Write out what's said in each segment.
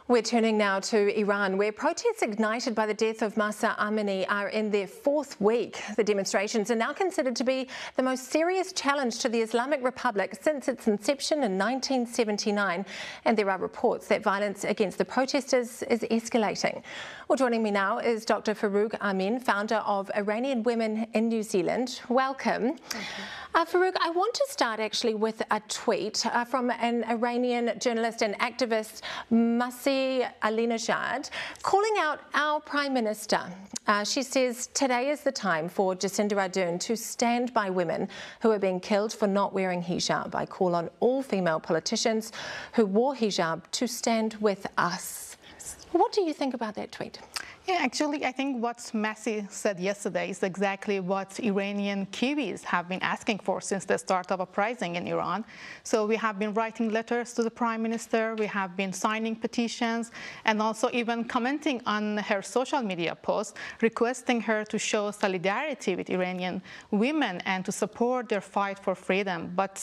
We're turning now to Iran, where protests ignited by the death of Mahsa Amini are in their fourth week. The demonstrations are now considered to be the most serious challenge to the Islamic Republic since its inception in 1979, and there are reports that violence against the protesters is escalating. Well, joining me now is Dr. Farouk Amin, founder of Iranian Women in New Zealand. Welcome. Farouk, I want to start actually with a tweet from an Iranian journalist and activist, Mahsa Amini, calling out our Prime Minister. She says, "Today is the time for Jacinda Ardern to stand by women who are being killed for not wearing hijab. I call on all female politicians who wore hijab to stand with us." What do you think about that tweet? Yeah, actually, I think what Mahsa said yesterday is exactly what Iranian Kiwis have been asking for since the start of uprising in Iran. So we have been writing letters to the Prime Minister, we have been signing petitions, and also even commenting on her social media posts, requesting her to show solidarity with Iranian women and to support their fight for freedom. But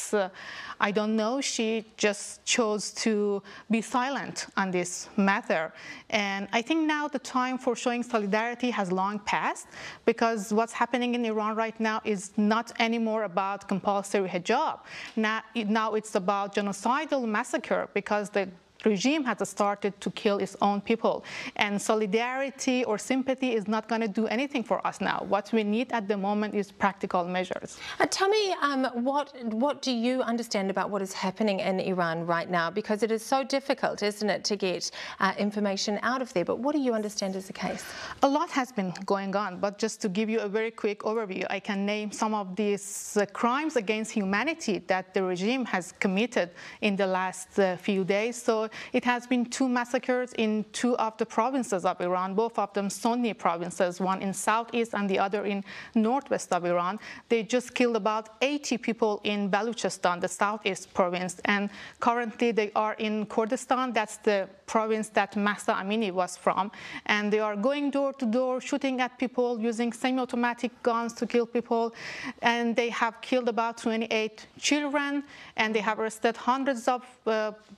I don't know, she just chose to be silent on this matter. And I think now the time for showing solidarity has long passed, because what's happening in Iran right now is not anymore about compulsory hijab. Now it's about genocidal massacre, because the regime has started to kill its own people. And solidarity or sympathy is not going to do anything for us now. What we need at the moment is practical measures. Tell me, what do you understand about what is happening in Iran right now? Because it is so difficult, isn't it, to get information out of there. But what do you understand is the case? A lot has been going on, but just to give you a very quick overview, I can name some of these crimes against humanity that the regime has committed in the last few days. So it has been 2 massacres in 2 of the provinces of Iran, both of them Sunni provinces, one in southeast and the other in northwest of Iran. They just killed about 80 people in Baluchistan, the southeast province, and currently they are in Kurdistan. That's the province that Mahsa Amini was from, and they are going door to door, shooting at people, using semi-automatic guns to kill people, and they have killed about 28 children, and they have arrested hundreds of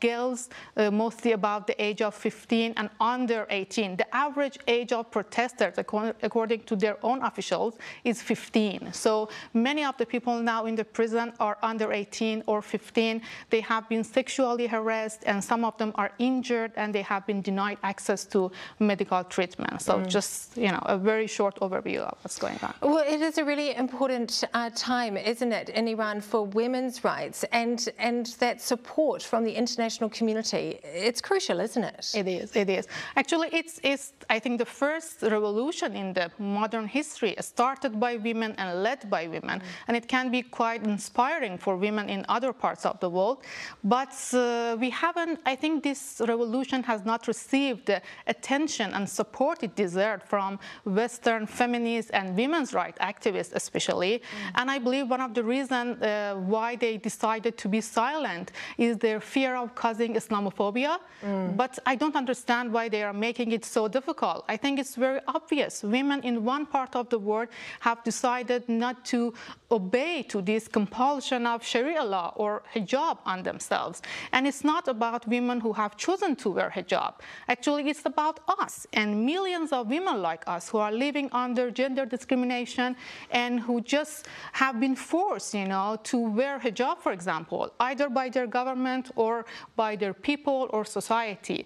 girls, mostly above the age of 15 and under 18. The average age of protesters, according to their own officials, is 15. So many of the people now in the prison are under 18 or 15. They have been sexually harassed, and some of them are injured, and they have been denied access to medical treatment. So just, a very short overview of what's going on. Well, it is a really important time, isn't it, in Iran for women's rights and that support from the international community. It's crucial, isn't it? It is. Actually, it's I think the first revolution in the modern history started by women and led by women, and it can be quite inspiring for women in other parts of the world. But we haven't, I think this revolution has not received the attention and support it deserved from Western feminists and women's rights activists especially. And I believe one of the reasons why they decided to be silent is their fear of causing Islamophobia. But I don't understand why they are making it so difficult. I think it's very obvious. Women in one part of the world have decided not to obey to this compulsion of Sharia law or hijab on themselves. And it's not about women who have chosen to wear hijab. Actually, it's about us and millions of women like us who are living under gender discrimination and who just have been forced, to wear hijab, for example, either by their government or by their people or society.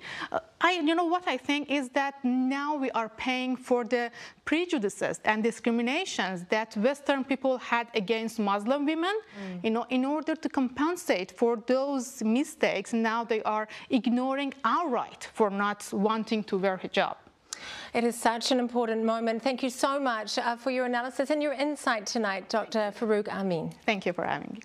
What I think is that now we are paying for the prejudices and discriminations that Western people had against Muslim women. In order to compensate for those mistakes, now they are ignoring our right for not wanting to wear hijab. It is such an important moment. Thank you so much for your analysis and your insight tonight, Dr. Farouk Amin. Thank you for having me.